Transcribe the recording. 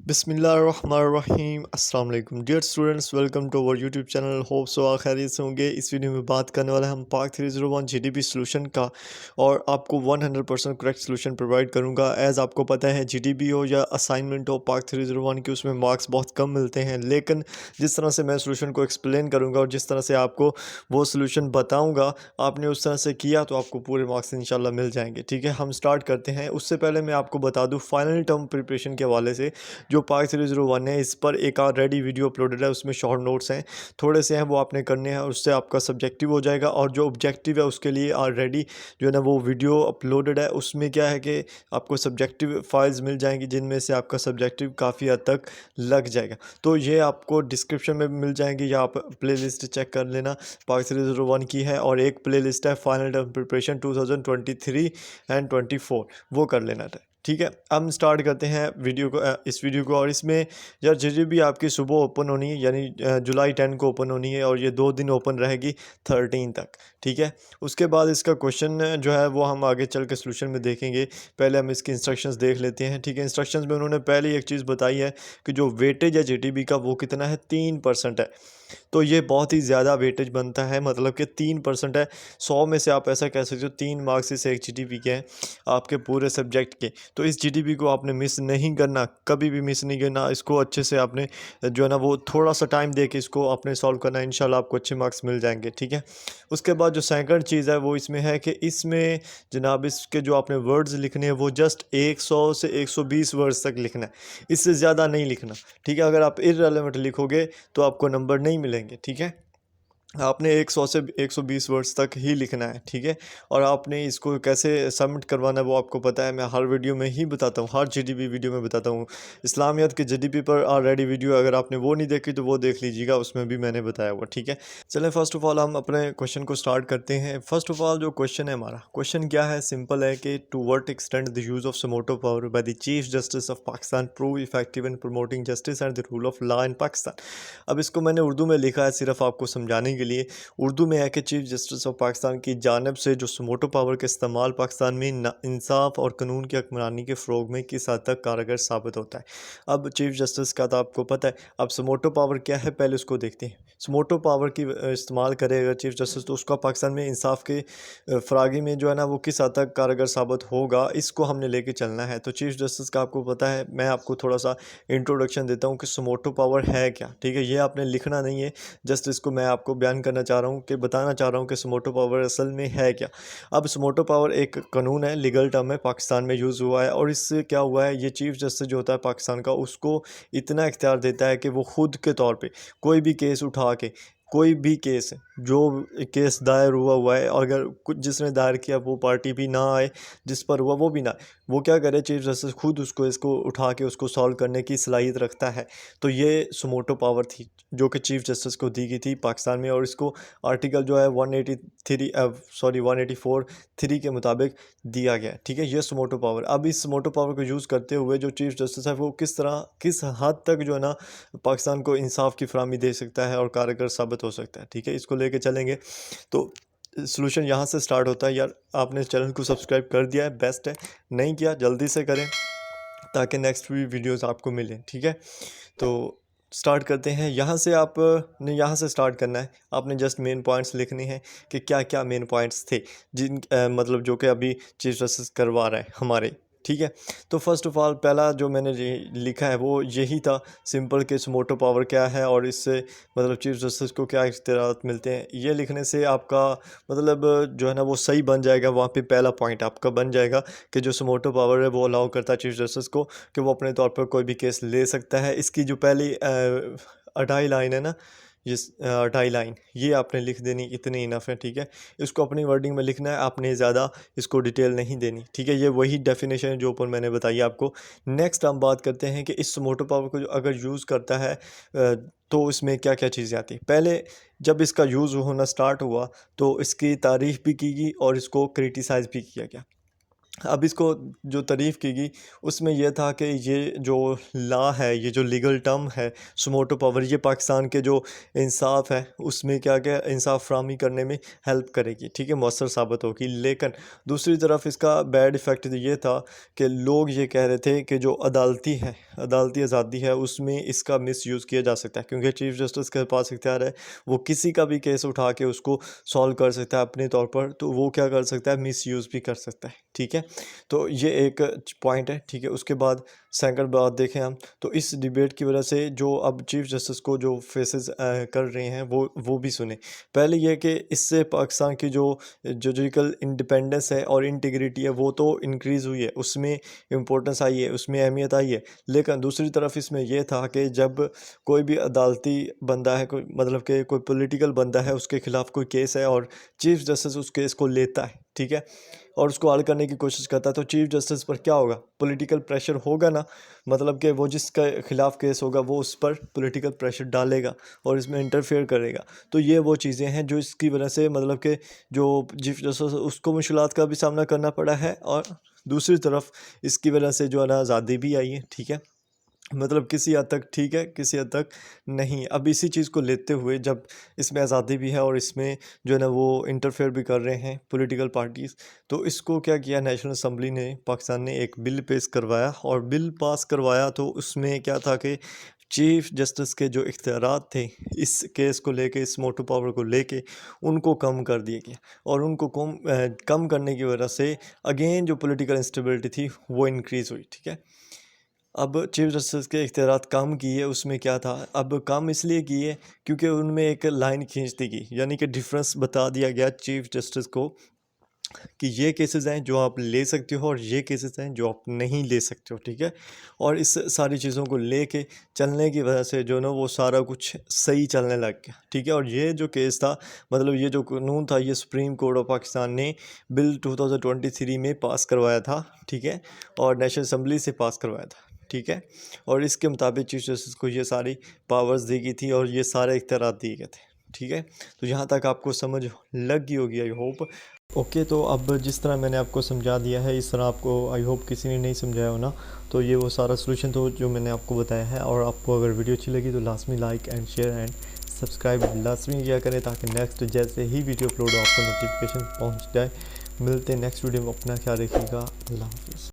बिस्मिल्लाहिर्रहमानिर्रहीम अस्सलाम वालेकुम dear students, welcome to our YouTube channel. Hope so आप खैरियत से होंगे। इस वीडियो में बात करने वाले हम पाक 301 जीडीपी सॉल्यूशन का, और आपको 100% करेक्ट सॉल्यूशन प्रोवाइड करूंगा। एज़ आपको पता है जीडीपी हो या असाइनमेंट हो पाक 301 की, उसमें मार्क्स बहुत कम मिलते हैं, लेकिन जिस तरह से मैं सॉल्यूशन को एक्सप्लेन करूँगा और जिस तरह से आपको वो सॉल्यूशन बताऊँगा, आपने उस तरह से किया तो आपको पूरे मार्क्स इंशाल्लाह मिल जाएंगे। ठीक है, हम स्टार्ट करते हैं। उससे पहले मैं आपको बता दूँ फाइनल टर्म प्रिपरेशन के हवाले से, जो पाक 301 है, इस पर एक ऑलरेडी वीडियो अपलोडेड है, उसमें शॉर्ट नोट्स हैं, थोड़े से हैं, वो आपने करने हैं, उससे आपका सब्जेक्टिव हो जाएगा। और जो ऑब्जेक्टिव है उसके लिए ऑलरेडी जो है ना वो वीडियो अपलोडेड है। उसमें क्या है कि आपको सब्जेक्टिव फाइल्स मिल जाएंगी, जिनमें से आपका सब्जेक्टिव काफ़ी हद तक लग जाएगा। तो ये आपको डिस्क्रिप्शन में मिल जाएंगी, या आप प्लेलिस्ट चेक कर लेना। पाक 301 की है, और एक प्लेलिस्ट है फाइनल टर्म प्रिपरेशन 2023 एंड 24, वो कर लेना था। ठीक है, हम स्टार्ट करते हैं वीडियो को, इस वीडियो को। और इसमें यार जीडीपी आपकी सुबह ओपन होनी है, यानी जुलाई 10 को ओपन होनी है, और ये 2 दिन ओपन रहेगी 13 तक। ठीक है, उसके बाद इसका क्वेश्चन जो है वो हम आगे चल के सोल्यूशन में देखेंगे। पहले हम इसकी इंस्ट्रक्शंस देख लेते हैं। ठीक है, इंस्ट्रक्शंस में उन्होंने पहले एक चीज़ बताई है कि जो वेटेज है जीडीपी का वो कितना है, 3% है। तो ये बहुत ही ज़्यादा वेटेज बनता है, मतलब कि 3% है। 100 में से आप ऐसा कह सकते हो 3 मार्क्स से एक जीडीपी के हैं आपके पूरे सब्जेक्ट के। तो इस जीडीपी को आपने मिस नहीं करना, कभी भी मिस नहीं करना। इसको अच्छे से आपने जो है ना वो थोड़ा सा टाइम दे के इसको आपने सॉल्व करना है, इंशाल्लाह आपको अच्छे मार्क्स मिल जाएंगे। ठीक है, उसके बाद जो सेकंड चीज़ है वो इसमें है कि इसमें जनाब इसके जो आपने वर्ड्स लिखने हैं वो जस्ट 100 से 120 वर्ड्स तक लिखना है, इससे ज़्यादा नहीं लिखना। ठीक है, अगर आप इररेलेवेंट लिखोगे तो आपको नंबर नहीं मिलेंगे। ठीक है, आपने 100 से 120 वर्ड्स तक ही लिखना है। ठीक है, और आपने इसको कैसे सबमिट करवाना है वो आपको पता है, मैं हर वीडियो में ही बताता हूँ, हर जीडीपी वीडियो में बताता हूँ। इस्लामियत के जीडीपी पर ऑलरेडी वीडियो, अगर आपने वो नहीं देखी तो वो देख लीजिएगा, उसमें भी मैंने बताया हुआ। ठीक है, चलें फर्स्ट ऑफ ऑल हम अपने क्वेश्चन को स्टार्ट करते हैं। फर्स्ट ऑफ ऑल जो क्वेश्चन है हमारा, क्वेश्चन क्या है, सिंपल है कि to what extent the use of suo motu power by the chief justice of Pakistan prove effective in promoting justice and the rule of law in Pakistan. अब इसको मैंने उर्दू में लिखा है सिर्फ आपको समझाने के लिए। उर्दू में है कि चीफ जस्टिस ऑफ पाकिस्तान की जानिब से जो समोटो पावर का इस्तेमाल पाकिस्तान में इंसाफ और कानून की हुक्मरानी के फ़रोग में किस हद तक कारगर साबित होता है। अब चीफ जस्टिस का तो आपको पता है। अब समोटो पावर क्या है, पहले उसको देखते हैं। समोटो पावर की इस्तेमाल करे अगर चीफ जस्टिस, तो उसका पाकिस्तान में इंसाफ के फरागी में जो है ना वो किस हद तक कारगर साबित होगा, इसको हमने लेके चलना है। तो चीफ जस्टिस का आपको पता है, मैं आपको थोड़ा सा इंट्रोडक्शन देता हूँ कि समोटो पावर है क्या। ठीक है, ये आपने लिखना नहीं है, जस्ट इसको मैं आपको बयान करना चाह रहा हूँ, कि बताना चाह रहा हूँ कि समोटो पावर असल में है क्या। अब समोटो पावर एक कानून है, लीगल टर्म है, पाकिस्तान में यूज़ हुआ है, और इससे क्या हुआ है, ये चीफ जस्टिस जो होता है पाकिस्तान का, उसको इतना इख्तियार देता है कि वो खुद के तौर पे कोई भी केस उठा के, कोई भी केस जो केस दायर हुआ है, और अगर कुछ जिसने दायर किया वो पार्टी भी ना आए, जिस पर हुआ वो भी ना आए, वो क्या करे, चीफ जस्टिस खुद उसको इसको उठा के उसको सॉल्व करने की सलाहियत रखता है। तो ये समोटो पावर थी जो कि चीफ जस्टिस को दी गई थी पाकिस्तान में, और इसको आर्टिकल जो है 184 के मुताबिक दिया गया। ठीक है, ये समोटो पावर। अब इस समोटो पावर को यूज़ करते हुए जो चीफ जस्टिस है वो किस हद तक जो है ना पाकिस्तान को इंसाफ की फराहमी दे सकता है और कारगर साबित हो सकता है। ठीक है, इसको लेके चलेंगे। तो सॉल्यूशन यहाँ से स्टार्ट होता है। यार आपने चैनल को सब्सक्राइब कर दिया है, बेस्ट है, नहीं किया जल्दी से करें ताकि नेक्स्ट भी वीडियोस आपको मिलें। ठीक है, तो स्टार्ट करते हैं। यहाँ से आप ने यहाँ से स्टार्ट करना है, आपने जस्ट मेन पॉइंट्स लिखने हैं कि क्या क्या मेन पॉइंट्स थे, जिन मतलब जो कि अभी चीफ जस्टिस करवा रहे हैं हमारे। ठीक है, तो फर्स्ट ऑफ ऑल पहला जो मैंने लिखा है वो यही था, सिंपल कि समोटो पावर क्या है और इससे मतलब चीफ जस्टिस को क्या इख्तियारात मिलते हैं। ये लिखने से आपका मतलब जो है ना वो सही बन जाएगा। वहाँ पे पहला पॉइंट आपका बन जाएगा कि जो समोटो पावर है वो अलाउ करता है चीफ जस्टिस को कि वो अपने तौर पर कोई भी केस ले सकता है। इसकी जो पहली 28 लाइन है ना, ये 28 लाइन ये आपने लिख देनी, इतनी इनफ है। ठीक है, इसको अपनी वर्डिंग में लिखना है, आपने ज़्यादा इसको डिटेल नहीं देनी। ठीक है, ये वही डेफिनेशन है जो ऊपर मैंने बताई आपको। नेक्स्ट हम बात करते हैं कि इस समोटो पावर को जो अगर यूज़ करता है तो इसमें क्या क्या चीज़ें आती हैं। पहले जब इसका यूज़ होना स्टार्ट हुआ तो इसकी तारीफ़ भी की गई और इसको क्रिटिसाइज़ भी किया गया। अब इसको जो तारीफ़ की गई उसमें यह था कि ये जो लॉ है, ये जो लीगल टर्म है सुमोटो पावर, ये पाकिस्तान के जो इंसाफ है उसमें क्या क्या इंसाफ फराहमी करने में हेल्प करेगी, ठीक है, मौसर साबित होगी। लेकिन दूसरी तरफ इसका बैड इफ़ेक्ट ये था कि लोग ये कह रहे थे कि जो अदालती आज़ादी है उसमें इसका मिसयूज़ किया जा सकता है, क्योंकि चीफ़ जस्टिस के पास इख्तियार है, वो किसी का भी केस उठा के उसको सॉल्व कर सकता है अपने तौर पर, तो वो क्या कर सकता है, मिसयूज़ भी कर सकता है, ठीक है। तो ये एक पॉइंट है, ठीक है। उसके बाद सेकंड बात देखें हम, तो इस डिबेट की वजह से जो अब चीफ जस्टिस को जो फेसेस कर रहे हैं वो भी सुने। पहले ये कि इससे पाकिस्तान की जो जुडिशल इंडिपेंडेंस है और इंटीग्रिटी है वो तो इंक्रीज़ हुई है, उसमें इम्पोर्टेंस आई है, उसमें अहमियत आई है। लेकिन दूसरी तरफ इसमें यह था कि जब कोई भी अदालती बंदा है, कोई मतलब कि कोई पॉलिटिकल बंदा है, उसके खिलाफ कोई केस है और चीफ जस्टिस उस केस को लेता है, ठीक है, और उसको हल करने की कोशिश करता है, तो चीफ जस्टिस पर क्या होगा, पॉलिटिकल प्रेशर होगा ना। मतलब कि वो जिसके खिलाफ केस होगा वो उस पर पॉलिटिकल प्रेशर डालेगा और इसमें इंटरफेयर करेगा। तो ये वो चीज़ें हैं जो इसकी वजह से मतलब कि जो चीफ जस्टिस उसको मुश्किलात का भी सामना करना पड़ा है, और दूसरी तरफ इसकी वजह से जो है ना आज़ादी भी आई है, ठीक है। मतलब किसी हद तक ठीक है, किसी हद तक नहीं। अब इसी चीज़ को लेते हुए जब इसमें आज़ादी भी है और इसमें जो है ना वो इंटरफेयर भी कर रहे हैं पॉलिटिकल पार्टीज़, तो इसको क्या किया, नेशनल असम्बली ने, पाकिस्तान ने एक बिल पेश करवाया, और बिल पास करवाया तो उसमें क्या था कि चीफ जस्टिस के जो इख्तियारात थे इस केस को लेके, इस मोटो पावर को लेके, उनको कम कर दिया गया, और उनको कम करने की वजह से अगेन जो पॉलिटिकल इंस्टेबिलिटी थी वो इंक्रीज़ हुई, ठीक है। अब चीफ जस्टिस के इख्तियारात कम किए, उसमें क्या था, अब कम इसलिए किए क्योंकि उनमें एक लाइन खींच दी गई, यानी कि डिफरेंस बता दिया गया चीफ जस्टिस को कि ये केसेस हैं जो आप ले सकते हो और ये केसेस हैं जो आप नहीं ले सकते हो, ठीक है। और इस सारी चीज़ों को लेके चलने की वजह से जो ना वो सारा कुछ सही चलने लग गया, ठीक है। और ये जो केस था, मतलब ये जो कानून था, ये सुप्रीम कोर्ट ऑफ पाकिस्तान ने बिल 2023 में पास करवाया था, ठीक है, और नेशनल असम्बली से पास करवाया था, ठीक है। और इसके मुताबिक चीफ जस्टिस को ये सारी पावर्स दी गई थी और ये सारे इख्तियार दिए गए थे, ठीक है। तो यहाँ तक आपको समझ लग गई होगी, आई होप। ओके, तो अब जिस तरह मैंने आपको समझा दिया है, इस तरह आपको आई होप किसी ने नहीं समझाया हो ना, तो ये वो सारा सोल्यूशन तो जो मैंने आपको बताया है। और आपको अगर वीडियो अच्छी लगी तो लाजमी like and share and subscribe लाजमी किया करें, ताकि नेक्स्ट जैसे ही वीडियो अपलोड हो आपको नोटिफिकेशन पहुंच जाए। मिलते हैं नेक्स्ट वीडियो में, अपना ख्याल रखिएगा, अल्लाह हाफिज़।